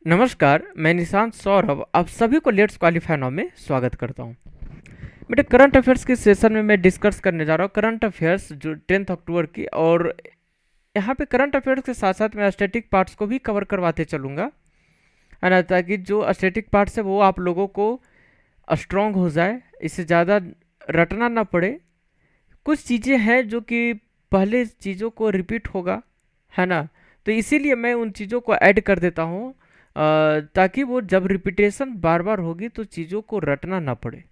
नमस्कार, मैं निशांत सौरभ आप सभी को लेट्स क्वालिफाई नाउ में स्वागत करता हूँ। बेटे करंट अफेयर्स के सेशन में मैं डिस्कस करने जा रहा हूँ करंट अफेयर्स जो 10 अक्टूबर की। और यहाँ पे करंट अफेयर्स के साथ साथ मैं स्टैटिक पार्ट्स को भी कवर करवाते चलूँगा, है ना, ताकि जो स्टैटिक पार्ट्स है वो आप लोगों को स्ट्रॉन्ग हो जाए, इससे ज़्यादा रटना ना पड़े। कुछ चीज़ें हैं जो कि पहले चीज़ों को रिपीट होगा, है ना, तो इसीलिए मैं उन चीज़ों को ऐड कर देता हूँ, ताकि वो जब रिपीटेशन बार बार होगी तो चीज़ों को रटना ना पड़े।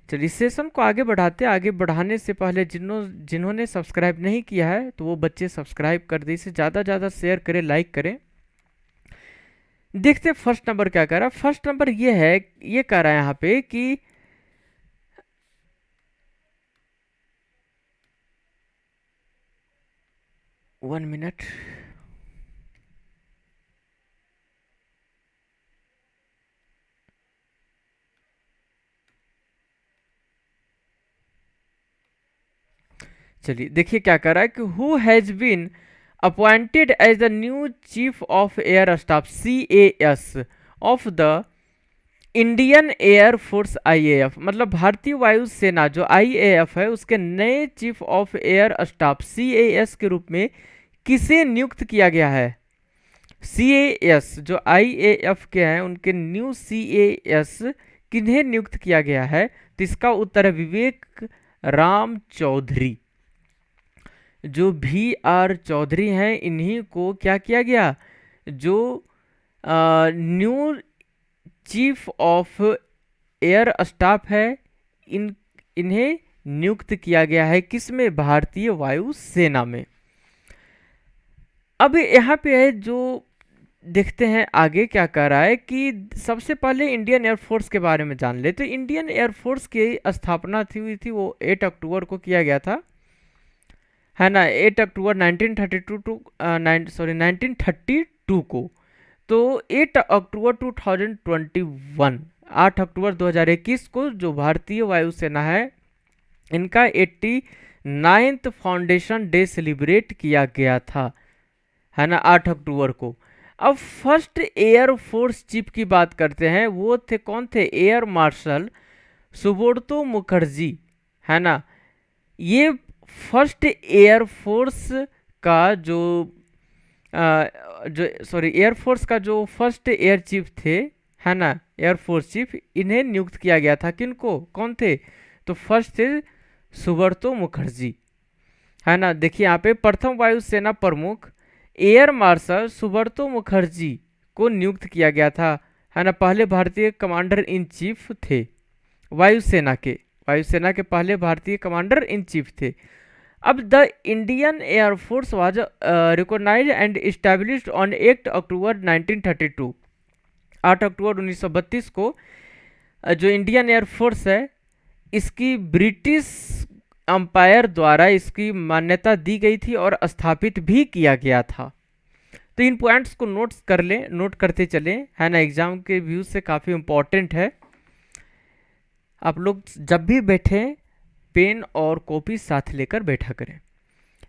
चलिए सेशन को आगे बढ़ाते हैं। आगे बढ़ाने से पहले जिन्होंने सब्सक्राइब नहीं किया है तो वो बच्चे सब्सक्राइब कर दें, इसे ज़्यादा ज़्यादा शेयर करें, लाइक करें। देखते हैं फर्स्ट नंबर क्या कह रहा है। फर्स्ट नंबर ये है, ये कह रहा है यहाँ पे कि 1 मिनट। चलिए देखिए क्या कर रहा है कि who has been appointed as the new chief of air staff CAS of the Indian air force IAF, मतलब भारतीय वायुसेना जो IAF है उसके नए chief of air staff CAS के रूप में किसे नियुक्त किया गया है। CAS जो IAF के हैं उनके न्यू CAS किन्हें नियुक्त किया गया है, तो इसका उत्तर है विवेक राम चौधरी। जो VR चौधरी हैं इन्हीं को क्या किया गया, जो new chief of air staff है, इन इन्हें नियुक्त किया गया है किसमें, भारतीय वायुसेना में। अब यहाँ पे है जो देखते हैं आगे क्या कर रहा है कि सबसे पहले इंडियन एयरफोर्स के बारे में जान ले। तो इंडियन एयरफोर्स की स्थापना हुई थी वो 8 अक्टूबर को किया गया था, है ना, 8 अक्टूबर 1932 टू 1932 को। तो 8 अक्टूबर 2021, 8 अक्टूबर 2021 को जो भारतीय वायुसेना है इनका 89th फाउंडेशन डे सेलिब्रेट किया गया था, है ना, 8 अक्टूबर को। अब फर्स्ट एयर फोर्स चीफ की बात करते हैं, वो थे कौन थे, एयर मार्शल सुब्रतो मुखर्जी, है ना। ये फर्स्ट एयर फोर्स का जो एयरफोर्स का जो फर्स्ट एयर चीफ थे, है ना, एयरफोर्स चीफ, इन्हें नियुक्त किया गया था। किनको, कौन थे, तो फर्स्ट थे सुब्रतो मुखर्जी, है ना। देखिए यहाँ पे प्रथम वायुसेना प्रमुख एयर मार्शल सुब्रतो मुखर्जी को नियुक्त किया गया था, है ना। पहले भारतीय कमांडर इन चीफ थे वायुसेना के पहले भारतीय कमांडर इन चीफ थे। अब the Indian air force was recognised and established on 8 October 1932, 8 October 1932 को जो इंडियन एयरफोर्स है इसकी ब्रिटिश अंपायर द्वारा इसकी मान्यता दी गई थी और स्थापित भी किया गया था। तो इन पॉइंट्स को नोट्स कर लें, नोट करते चलें, है ना, एग्जाम के व्यू से काफ़ी इंपॉर्टेंट है। आप लोग जब भी बैठें पेन और कॉपी साथ लेकर बैठा करें।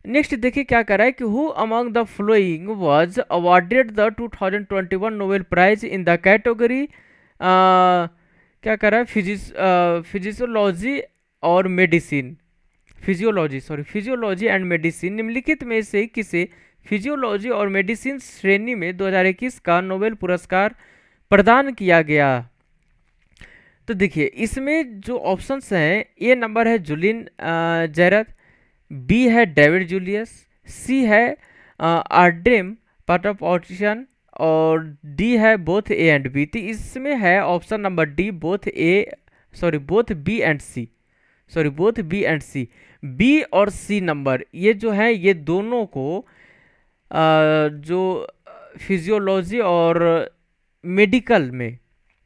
नेक्स्ट देखिए क्या कर रहा है कि who among the following was awarded the 2021 Nobel prize in the category, क्या कर रहा है, फिजियोलॉजी और मेडिसिन, फिजियोलॉजी एंड मेडिसिन, निम्नलिखित में से किसे फिजियोलॉजी और मेडिसिन श्रेणी में 2021 का नोबेल पुरस्कार प्रदान किया गया। तो देखिए इसमें जो ऑप्शंस हैं, ए नंबर है जुलिन जैरथ, बी है डेविड जूलियस, सी है आर्डेम पाटापॉटिशन, और डी है बोथ ए एंड बी। तो इसमें है option number D, both B and C, both B and C. B और सी नंबर ये जो है ये दोनों को जो फिजियोलॉजी और मेडिकल में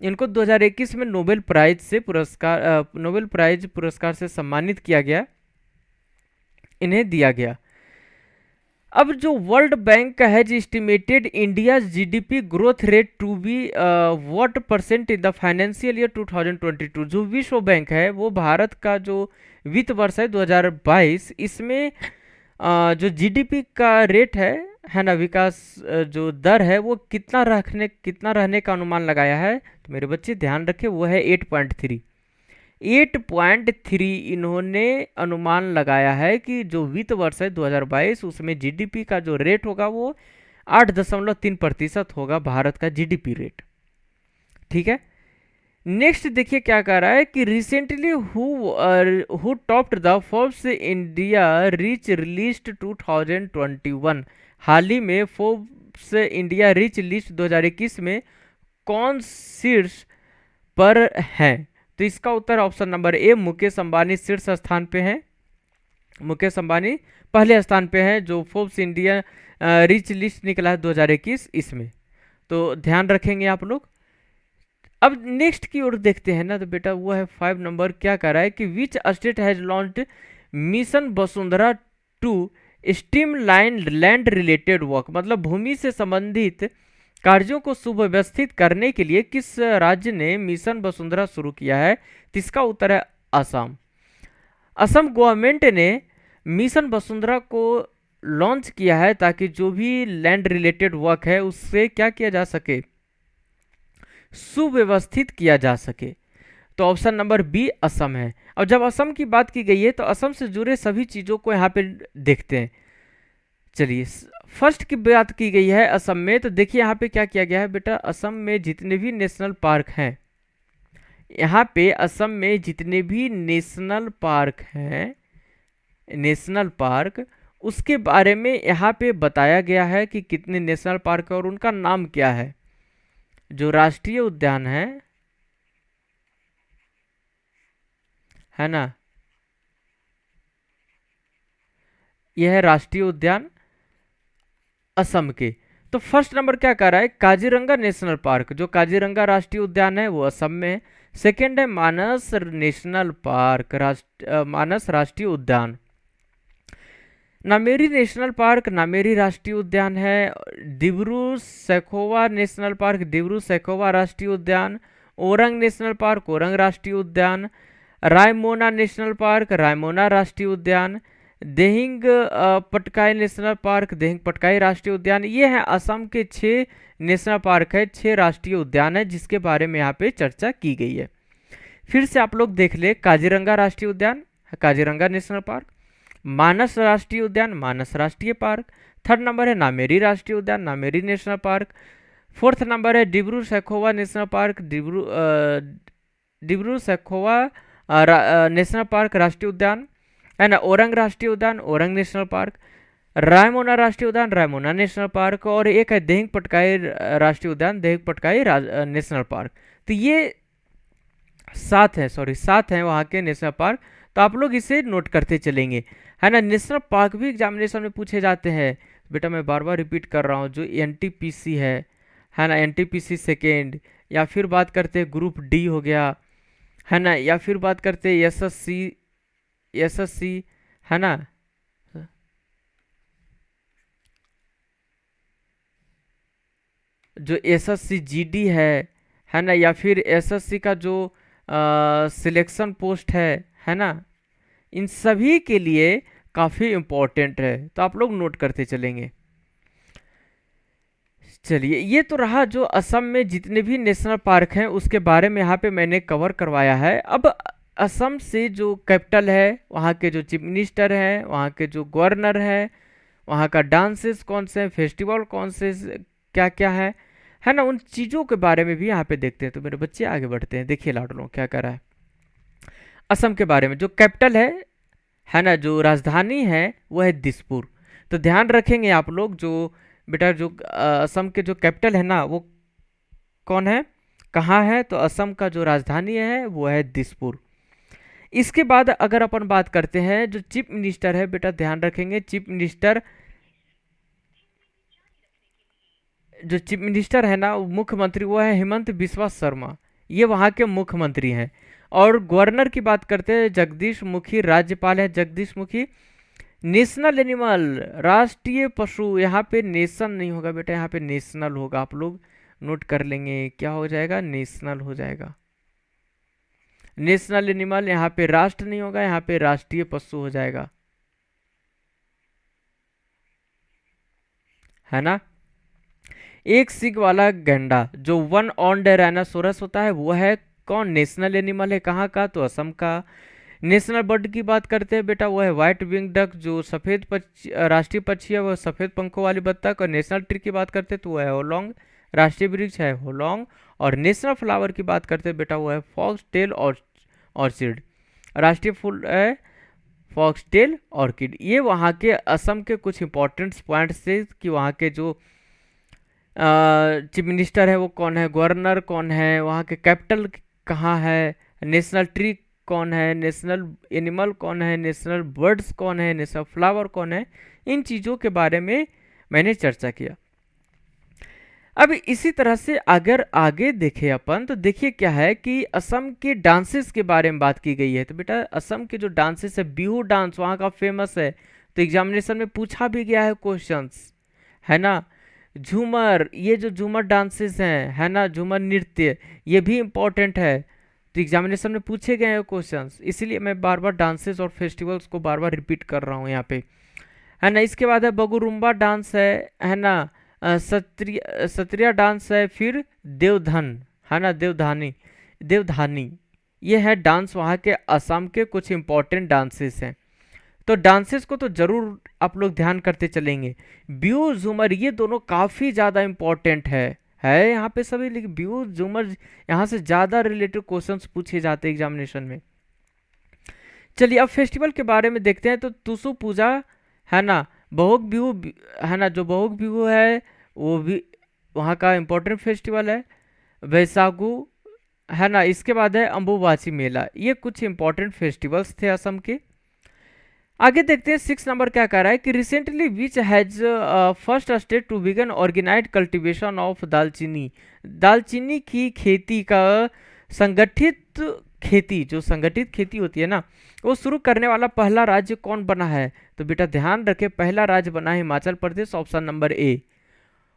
इनको 2021 में नोबेल प्राइज पुरस्कार से सम्मानित किया गया, इन्हें दिया गया। अब जो वर्ल्ड बैंक का है, जो estimated India GDP growth rate to be what percent in the financial year 2022, जो विश्व बैंक है वो भारत का जो वित्त वर्ष है 2022 इसमें जो GDP का रेट है है ना, विकास जो दर है वो कितना रहने का अनुमान लगाया है, तो मेरे बच्चे ध्यान रखें वो है 8.3। 8.3 इन्होंने अनुमान लगाया है कि जो वित्त वर्ष है 2022 उसमें जीडीपी का जो रेट होगा वो 8.3% होगा, भारत का जीडीपी रेट। ठीक है। नेक्स्ट देखिए क्या कह रहा है कि recently who topped the Forbes India rich list 2021। हाल ही में फोर्ब्स इंडिया रिच लिस्ट 2021 में कौन शीर्ष पर है, तो इसका उत्तर option number A Mukesh Ambani शीर्ष स्थान पे है। मुकेश अंबानी पहले स्थान पे है जो फोर्ब्स इंडिया रिच लिस्ट निकला है 2021 इसमें, तो ध्यान रखेंगे आप लोग। अब नेक्स्ट की ओर देखते हैं ना, तो बेटा वो है 5 नंबर, क्या कर रहा है कि which state has launched mission Vasundhara to streamline land related work, मतलब भूमि से संबंधित कार्यों को सुव्यवस्थित करने के लिए किस राज्य ने मिशन वसुंधरा शुरू किया है, तो इसका उत्तर है असम। असम गवर्नमेंट ने मिशन वसुंधरा को लॉन्च किया है ताकि जो भी लैंड रिलेटेड वर्क है उससे क्या किया जा सके, सुव्यवस्थित किया जा सके। तो ऑप्शन नंबर बी असम है। और जब असम की बात की गई है तो असम से जुड़े सभी चीजों को यहाँ पे देखते हैं। चलिए, फर्स्ट की बात की गई है असम में, तो देखिए यहाँ पे क्या किया गया है बेटा, असम में जितने भी नेशनल पार्क हैं, यहाँ पे असम में जितने भी नेशनल पार्क हैं, नेशनल पार्क, उसके बारे में यहाँ पे बताया गया है कि कितने नेशनल पार्क है और उनका नाम क्या है। जो राष्ट्रीय उद्यान है ना, यह है राष्ट्रीय उद्यान असम के। तो फर्स्ट नंबर क्या कर रहा है, काजीरंगा नेशनल पार्क, जो काजीरंगा राष्ट्रीय उद्यान है वो असम में है। सेकेंड है मानस नेशनल पार्क, मानस राष्ट्रीय उद्यान। नामेरी नेशनल पार्क, नामेरी राष्ट्रीय उद्यान है। डिब्रू सैखोवा नेशनल पार्क, डिब्रू सैखोवा राष्ट्रीय उद्यान। ओरंग नेशनल पार्क, ओरंग राष्ट्रीय उद्यान। रायमोना नेशनल पार्क, रायमोना राष्ट्रीय उद्यान। देहिंग पटकाई नेशनल पार्क, देहिंग पटकाई राष्ट्रीय उद्यान। ये है असम के 6 नेशनल पार्क है, 6 राष्ट्रीय उद्यान है जिसके बारे में यहाँ पे चर्चा की गई है। फिर से आप लोग देख ले, काजीरंगा राष्ट्रीय उद्यान, काजीरंगा नेशनल पार्क। मानस राष्ट्रीय उद्यान, मानस राष्ट्रीय पार्क। थर्ड नंबर है नामेरी राष्ट्रीय उद्यान, Nameri national park. Fourth number है Dibru Saikhowa national park, Dibru Saikhowa national park राष्ट्रीय उद्यान, है ना। ओरंग राष्ट्रीय उद्यान, ओरंग नेशनल पार्क। रायमोना राष्ट्रीय उद्यान, रायमोना नेशनल पार्क। और एक है देहिंग पटकाई राष्ट्रीय उद्यान, देहिंग पटकाई नेशनल पार्क। तो ये 7 है, सॉरी 7 है वहाँ के नेशनल पार्क, तो आप लोग इसे नोट करते चलेंगे, है ना। नेशनल पार्क भी एग्जामिनेशन में पूछे जाते हैं बेटा, मैं बार बार रिपीट कर रहा हूँ। जो एनटीपीसी है ना, एनटीपीसी सेकेंड, या फिर बात करते हैं ग्रुप डी हो गया, है ना, या फिर बात करते हैं एसएससी, है ना। जो एसएससी जीडी है ना, या फिर एसएससी का जो सिलेक्शन पोस्ट है ना, इन सभी के लिए काफ़ी इम्पोर्टेंट है, तो आप लोग नोट करते चलेंगे। चलिए, ये तो रहा जो असम में जितने भी नेशनल पार्क हैं उसके बारे में यहाँ पे मैंने कवर करवाया है। अब असम से जो कैपिटल है, वहाँ के जो चीफ मिनिस्टर हैं, वहाँ के जो गवर्नर है, वहाँ का डांसेस कौन से हैं, फेस्टिवल कौन से क्या क्या है ना, उन चीज़ों के बारे में भी यहाँ पे देखते हैं। तो मेरे बच्चे आगे बढ़ते हैं, देखिए लाडलो क्या कर रहा है। असम के बारे में जो कैपिटल है ना, जो राजधानी है वो है दिसपुर। तो ध्यान रखेंगे आप लोग, जो बेटा जो असम के जो कैपिटल है ना वो कौन है, कहाँ है, तो असम का जो राजधानी है वो है दिसपुर। इसके बाद अगर अपन बात करते हैं जो चीफ मिनिस्टर है बेटा, ध्यान रखेंगे चीफ मिनिस्टर है ना, मुख्यमंत्री, वो है हेमंत बिस्वा शर्मा, ये वहाँ के मुख्यमंत्री हैं। और गवर्नर की बात करते हैं जगदीश मुखी, राज्यपाल है जगदीश मुखी। नेशनल एनिमल, राष्ट्रीय पशु, यहाँ पे नेशन नहीं होगा बेटा, यहाँ पे नेशनल होगा, आप लोग नोट कर लेंगे, क्या हो जाएगा, नेशनल हो जाएगा। नेशनल एनिमल, यहाँ पे राष्ट्र नहीं होगा, यहाँ पे राष्ट्रीय पशु हो जाएगा। है ना। एक सींग वाला गैंडा जो वन ऑन डायनासोरस होता है वो है कौन, नेशनल एनिमल है कहाँ का, तो असम का। नेशनल बर्ड की बात करते हैं बेटा, वो है व्हाइट विंग डक जो सफ़ेद राष्ट्रीय पक्षी है, वो सफ़ेद पंखों वाली बत्तख। और नेशनल ट्री की बात करते हैं तो वो है होलोंग, राष्ट्रीय वृक्ष है होलोंग। और नेशनल फ्लावर की बात करते हैं बेटा, वो है फॉक्स टेल और ऑर्चिड, राष्ट्रीय फूल है फॉक्स टेल ऑर्किड। ये वहाँ के असम के कुछ इंपॉर्टेंट पॉइंट्स थे कि वहाँ के जो चीफ मिनिस्टर है वो कौन है, गवर्नर कौन है, वहाँ के कैपिटल कहाँ है, नेशनल ट्री कौन है, नेशनल एनिमल कौन है, नेशनल बर्ड्स कौन है, नेशनल फ्लावर कौन है, इन चीज़ों के बारे में मैंने चर्चा किया। अब इसी तरह से अगर आगे देखें अपन तो देखिए क्या है कि असम के डांसेस के बारे में बात की गई है। तो बेटा असम के जो डांसेस है, बिहू डांस वहाँ का फेमस है, तो एग्जामिनेशन में पूछा भी गया है क्वेश्चंस, है ना। झूमर, ये जो झूमर डांसेस हैं, है ना, झूमर नृत्य, ये भी इम्पोर्टेंट है, तो एग्जामिनेशन में पूछे गए हैं क्वेश्चंस, इसीलिए मैं बार बार डांसेस और फेस्टिवल्स को बार बार रिपीट कर रहा हूँ यहाँ पे, है ना। इसके बाद है बगुरुम्बा डांस है ना, सत्रिया डांस है, फिर देवधन, है ना, देवधानी, ये है डांस वहाँ के असम के कुछ इंपॉर्टेंट डांसेस हैं। तो डांसेस को तो जरूर आप लोग ध्यान करते चलेंगे। बिहू झूमर ये दोनों काफ़ी ज़्यादा इंपॉर्टेंट है यहाँ पे सभी, लेकिन बिहू झूमर यहाँ से ज़्यादा रिलेटेड क्वेश्चंस पूछे जाते हैं एग्जामिनेशन में। चलिए अब फेस्टिवल के बारे में देखते हैं। तो टुसु पूजा, है ना, बहुग बिहू, है ना, जो बहुग बिहू है वो भी वहाँ का इम्पोर्टेंट फेस्टिवल है। वैसागु, है ना, इसके बाद है अम्बुबाची मेला, ये कुछ इंपॉर्टेंट फेस्टिवल्स थे असम के। आगे देखते हैं 6 नंबर क्या कह रहा है कि recently which has first state to begin organise cultivation of dalchini, दालचीनी की खेती का संगठित खेती, जो संगठित खेती होती है ना, वो शुरू करने वाला पहला राज्य कौन बना है। तो बेटा ध्यान रखें, पहला राज्य बना है Himachal Pradesh, option number A.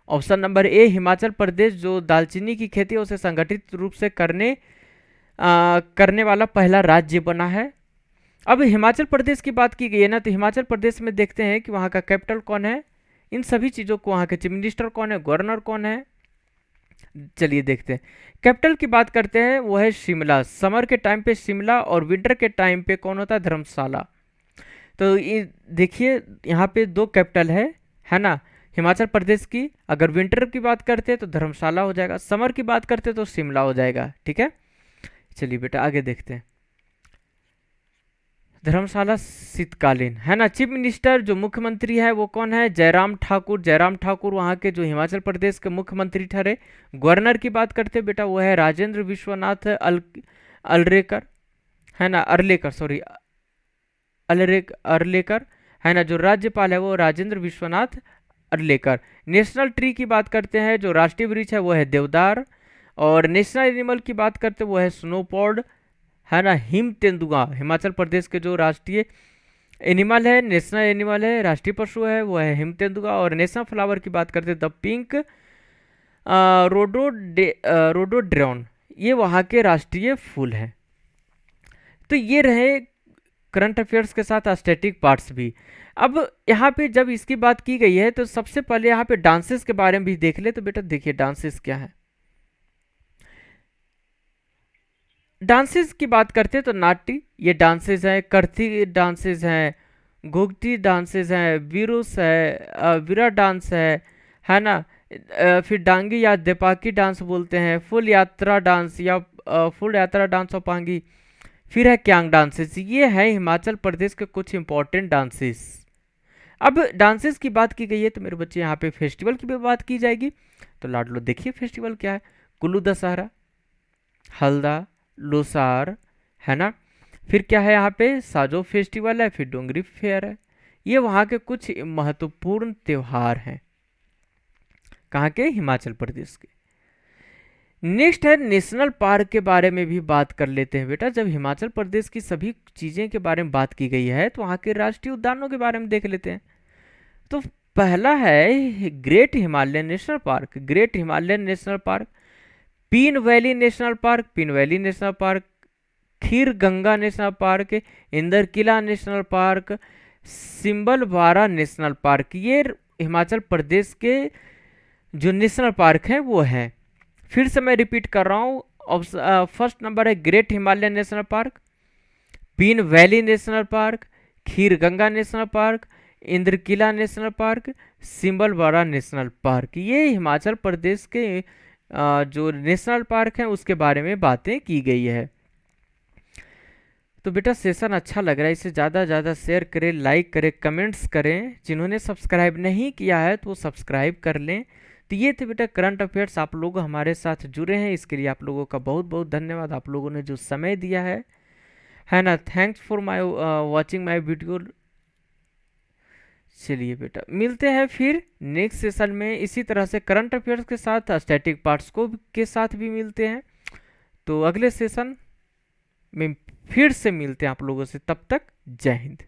Option number A Himachal Pradesh जो दालचीनी की खेती है उसे संगठित रूप से करने वाला पहला राज्य बना है। अब हिमाचल प्रदेश की बात की गई है ना, तो हिमाचल प्रदेश में देखते हैं कि वहाँ का कैपिटल कौन है, इन सभी चीज़ों को, वहाँ के चीफ मिनिस्टर कौन है, गवर्नर कौन है, चलिए देखते हैं। कैपिटल की बात करते हैं, वो है शिमला, समर के टाइम पे शिमला और विंटर के टाइम पे कौन होता है, धर्मशाला। तो ये देखिए यहाँ पे दो कैपिटल है ना, हिमाचल प्रदेश की अगर विंटर की बात करते हैं तो धर्मशाला हो जाएगा, समर की बात करते हैं तो शिमला हो जाएगा, ठीक है। चलिए बेटा आगे देखते हैं। धर्मशाला शीतकालीन, है ना। चीफ मिनिस्टर जो मुख्यमंत्री है वो कौन है, जयराम ठाकुर, जयराम ठाकुर वहाँ के जो हिमाचल प्रदेश के मुख्यमंत्री ठहरे। गवर्नर की बात करते हैं बेटा, वो है राजेंद्र विश्वनाथ अलरेकर, है ना, अरलेकर, सॉरी, अरलेकर, है ना। जो राज्यपाल है वो राजेंद्र विश्वनाथ अरलेकर। नेशनल ट्री की बात करते हैं, जो राष्ट्रीय वृक्ष है वो है देवदार। और नेशनल एनिमल की बात करते हैं वो है स्नोपॉड, है ना, हिम तेंदुआ, हिमाचल प्रदेश के जो राष्ट्रीय एनिमल है, नेशनल एनिमल है, राष्ट्रीय पशु है वो है हिम तेंदुआ। और नेशनल फ्लावर की बात करते हैं द पिंक रोडोड्रॉन, ये वहाँ के राष्ट्रीय फूल हैं। तो ये रहे करंट अफेयर्स के साथ स्टैटिक पार्ट्स भी। अब यहाँ पे जब इसकी बात की गई है तो सबसे पहले यहाँ पे डांसेस के बारे में भी देख ले। तो बेटा देखिए डांसेस क्या है। डांसेस की बात करते हैं तो नाट्य ये डांसेस हैं, कर्थी डांसेस हैं, घुगटी डांसेस हैं, बीरुस है, विरा डांस है ना। फिर डांगी या देपाकी डांस बोलते हैं, फुल यात्रा डांस या फुल यात्रा डांस और पांगी। फिर है क्यांग डांसेस, ये है हिमाचल प्रदेश के कुछ इंपॉर्टेंट डांसेस। अब डांसेस की बात की गई है तो मेरे बच्चे यहाँ पे फेस्टिवल की भी बात की जाएगी। तो लाडलो देखिए फेस्टिवल क्या है, कुल्लू दशहरा, हल्दा, लोसार, है ना। फिर क्या है यहाँ पे साजो फेस्टिवल है, फिर डोंगरी फेयर है। ये वहाँ के कुछ महत्वपूर्ण त्योहार हैं, कहाँ के, हिमाचल प्रदेश के। नेक्स्ट है नेशनल पार्क के बारे में भी बात कर लेते हैं बेटा। जब हिमाचल प्रदेश की सभी चीज़ें के बारे में बात की गई है तो वहाँ के राष्ट्रीय उद्यानों के बारे में देख लेते हैं। तो पहला है great Himalayan national park, great Himalayan national park, Pin valley national park, Pin valley national park, खीर Ganga national park, Inder Kila national park, Simbal Bara national park. ये हिमाचल प्रदेश के जो नेशनल पार्क हैं वो हैं। फिर से मैं रिपीट कर रहा हूँ। फर्स्ट नंबर है great Himalayan national park, Pin valley national park, खीर Ganga national park, Inderkilla national park, Simbalbara national park. ये हिमाचल प्रदेश के जो नेशनल पार्क हैं उसके बारे में बातें की गई है। तो बेटा सेशन अच्छा लग रहा है, इसे ज़्यादा ज़्यादा शेयर करें, लाइक करें, कमेंट्स करें। जिन्होंने सब्सक्राइब नहीं किया है तो वो सब्सक्राइब कर लें। तो ये थे बेटा करंट अफेयर्स, आप लोग हमारे साथ जुड़े हैं इसके लिए आप लोगों का बहुत बहुत धन्यवाद। आप लोगों ने जो समय दिया है ना। Thanks for my watching my video. चलिए बेटा मिलते हैं फिर नेक्स्ट सेशन में इसी तरह से करंट अफेयर्स के साथ, स्टैटिक पार्ट्स को के साथ भी मिलते हैं। तो अगले सेशन में फिर से मिलते हैं आप लोगों से, तब तक जय हिंद।